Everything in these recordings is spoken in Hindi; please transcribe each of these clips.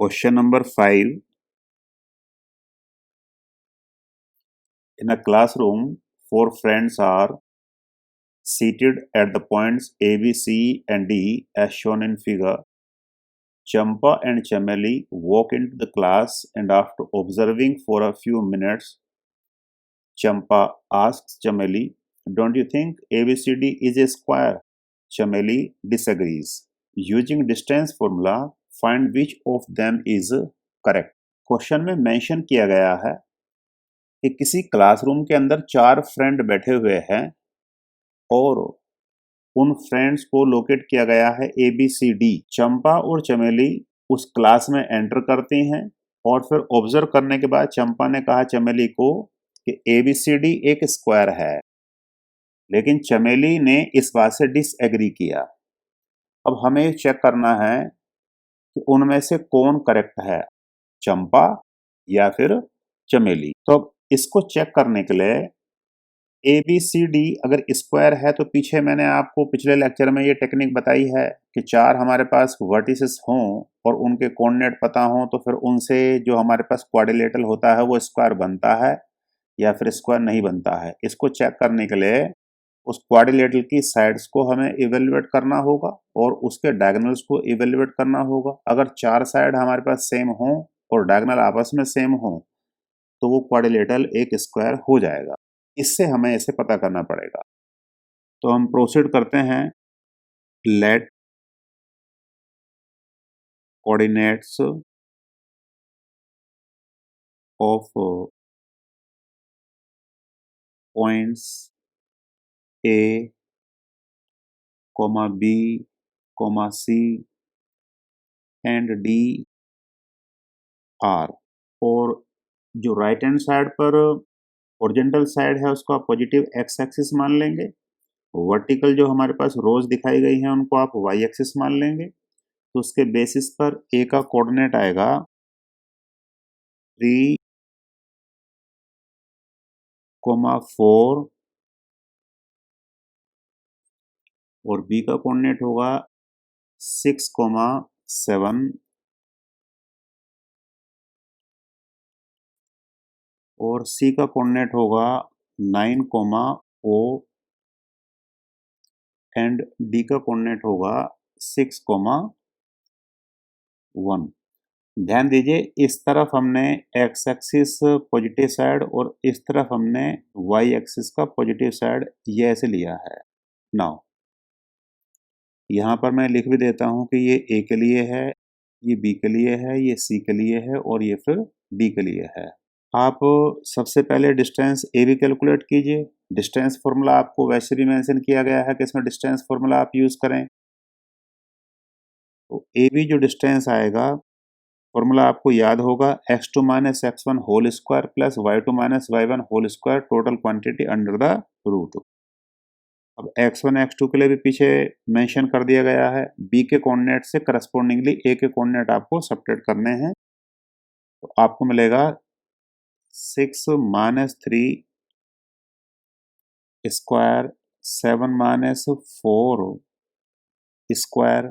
Question number 5. In a classroom, four friends are seated at the points A, B, C, and D as shown in figure. Champa and Chameli walk into the class and after observing for a few minutes, Champa asks Chameli, "Don't you think ABCD is a square?" Chameli disagrees. Using distance formula, find which of them is correct. Question में मेंशन किया गया है कि किसी क्लासरूम के अंदर चार फ्रेंड बैठे हुए हैं और उन फ्रेंड्स को लोकेट किया गया है ABCD। चंपा और चमेली उस क्लास में एंटर करती हैं और फिर ऑब्जर्व करने के बाद चंपा ने कहा चमेली को कि ABCD एक स्क्वायर है, लेकिन चमेली ने इस बात से डिसएग्री किया। अब हमें चेक करना है कि उनमें से कौन करेक्ट है, चंपा या फिर चमेली। तो इसको चेक करने के लिए ABCD अगर स्क्वायर है तो पीछे मैंने आपको पिछले लेक्चर में ये टेक्निक बताई है कि चार हमारे पास वर्टिसेस हों और उनके कोऑर्डिनेट पता हों तो फिर उनसे जो हमारे पास क्वाड्रिलेटरल होता है वो स्क्वायर बनता है या फिर स्क्वायर नहीं बनता है। इसको चेक करने के लिए उस क्वाड्रिलेटरल की साइड्स को हमें इवेल्युएट करना होगा और उसके डायगोनल्स को इवेल्युएट करना होगा। अगर चार साइड हमारे पास सेम हों और डायगोनल आपस में सेम हों तो वो क्वाड्रिलेटरल एक स्क्वायर हो जाएगा। इससे हमें इसे पता करना पड़ेगा। तो हम प्रोसीड करते हैं। Let coordinates of points A, B, C and D are. और जो राइट हैंड साइड पर हॉरिजॉन्टल साइड है उसको आप पॉजिटिव एक्स एक्सिस मान लेंगे। वर्टिकल जो हमारे पास रोज दिखाई गई हैं उनको आप वाई एक्सिस मान लेंगे। तो उसके बेसिस पर A का कोऑर्डिनेट आएगा 3, 4 और B का कोऑर्डिनेट होगा 6, 7 और C का कोऑर्डिनेट होगा 9, O एंड D का कोऑर्डिनेट होगा 6, 1। ध्यान दीजिए इस तरफ हमने एक्स एक्सिस पॉजिटिव साइड और इस तरफ हमने वाई एक्सिस का पॉजिटिव साइड ये ऐसे लिया है। नाउ यहाँ पर मैं लिख भी देता हूँ कि ये A के लिए है, ये B के लिए है, ये C के लिए है और ये फिर D के लिए है। आप सबसे पहले डिस्टेंस ए बी कैलकुलेट कीजिए। डिस्टेंस फॉर्मूला आपको वैसे भी मेंशन किया गया है कि इसमें डिस्टेंस फॉर्मूला आप यूज करें। तो ए बी जो डिस्टेंस आएगा फॉर्मूला आपको याद होगा x2 minus x1 whole square plus y2 minus y1 whole square total quantity under the root. अब x1 x2 के लिए भी पीछे मेंशन कर दिया गया है। b के कोऑर्डिनेट से करस्पॉन्डिंगली a के कोऑर्डिनेट आपको सब्ट्रैक्ट करने हैं। तो आपको मिलेगा 6 minus 3 square 7 minus 4 square.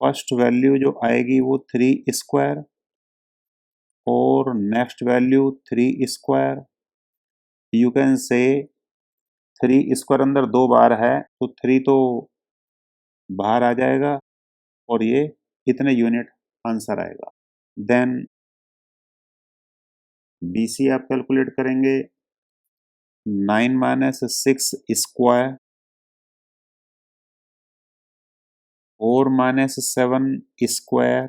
First value जो आएगी वो 3 स्क्वायर और next value 3 square. You can से 3 स्क्वायर अंदर 2 बार है तो 3 तो बाहर आ जाएगा और ये इतने यूनिट आंसर आएगा। देन BC आप कैलकुलेट करेंगे 9 minus 6 square 4 minus 7 square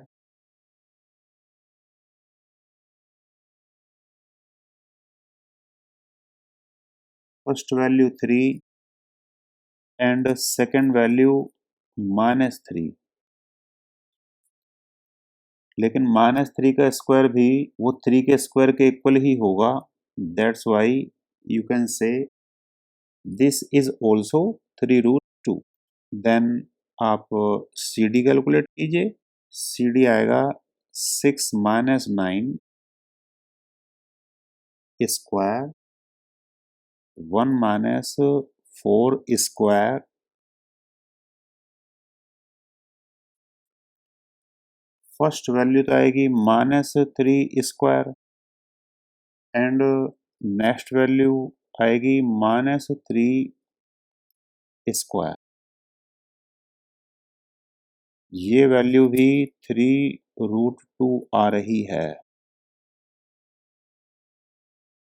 first value 3 and second value -3। लेकिन -3 का स्क्वायर भी वो 3 के स्क्वायर के इक्वल ही होगा। That's why you can say this is also 3√2। Then आप CD कैलकुलेट कीजिए। CD आएगा 6 minus 9 square 1 minus 4 square first value तो आएगी -3 एंड नेक्स्ट वैल्यू आएगी -3 ये वैल्यू भी 3√2 आ रही है।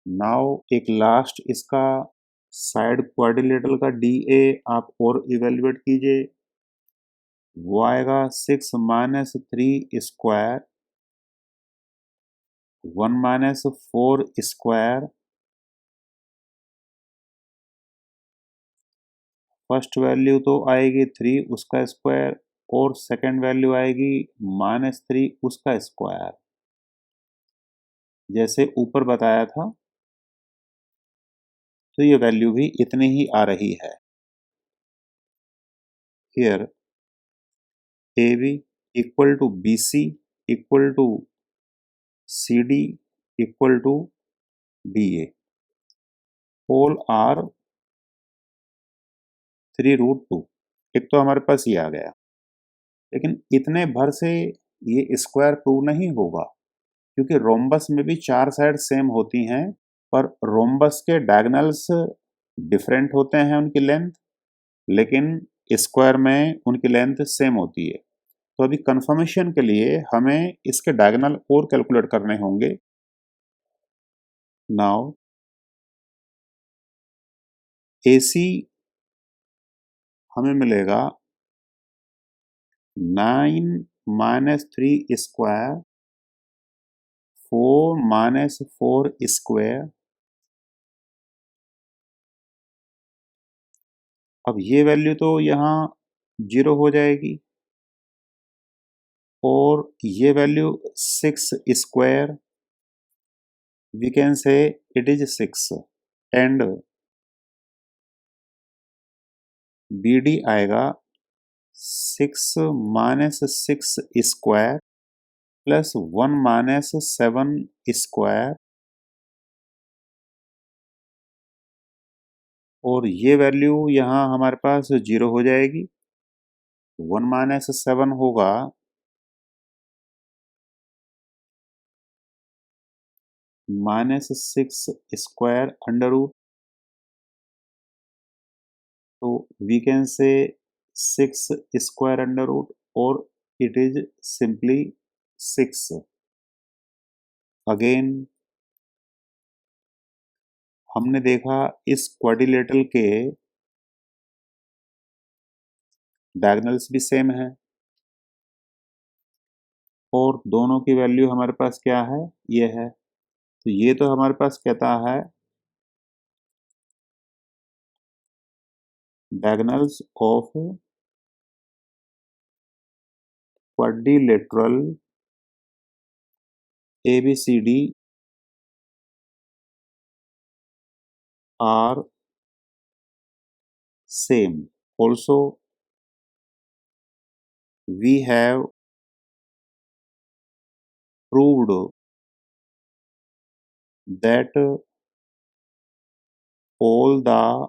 नाउ एक लास्ट इसका साइड क्वाड्रिलेटरल का DA आप और इवेल्युएट कीजिए। वो आएगा 6 - 3 1 - 4 फर्स्ट वैल्यू तो आएगी 3 उसका स्क्वायर और सेकंड वैल्यू आएगी -3 उसका स्क्वायर। जैसे ऊपर बताया था तो ये वैल्यू भी इतनी ही आ रही है। Here AB equal to BC equal to CD equal to DA all are 3√2। एक तो हमारे पास ये आ गया, लेकिन इतने भर से ये स्क्वायर प्रूव नहीं होगा क्योंकि रोम्बस में भी 4 साइड सेम होती हैं, पर रोम्बस के डायगोनल्स डिफरेंट होते हैं उनकी लेंथ, लेकिन स्क्वायर में उनकी लेंथ सेम होती है। तो अभी कंफर्मेशन के लिए हमें इसके डायगोनल और कैलकुलेट करने होंगे। नाउ AC हमें मिलेगा 9 - 3 4 - 4 अब ये वैल्यू तो यहाँ 0 हो जाएगी और ये value 6 we can say it is 6 and BD आएगा 6 - 6 प्लस 1 - 7 और ये वैल्यू यहाँ हमारे पास 0 हो जाएगी। 1 - 7 होगा -6 अंडर रूट, तो we can say 6 under root और इट इज सिंपली 6। अगेन हमने देखा इस क्वाड्रिलेटरल के डायगोनल्स भी सेम है और दोनों की वैल्यू हमारे पास क्या है, ये है। तो ये तो हमारे पास कहता है diagonals of quadrilateral ABCD are same. Also, we have proved that all the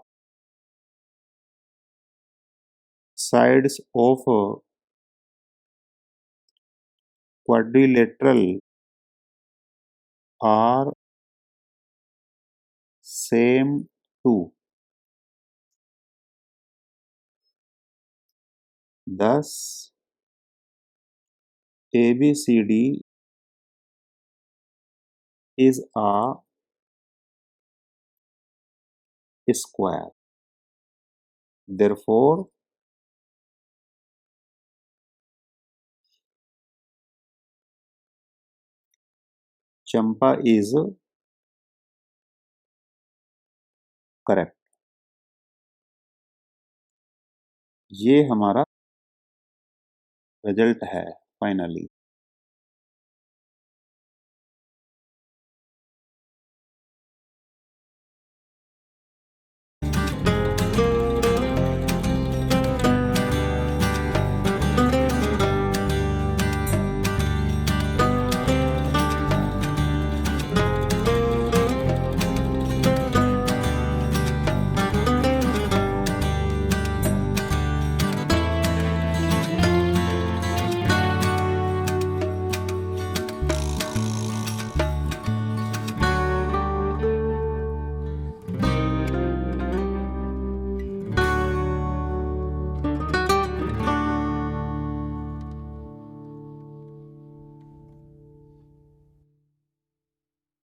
sides of quadrilateral are same too. Thus, ABCD is a square. Therefore, Champa is correct. ये हमारा रिजल्ट है फाइनली।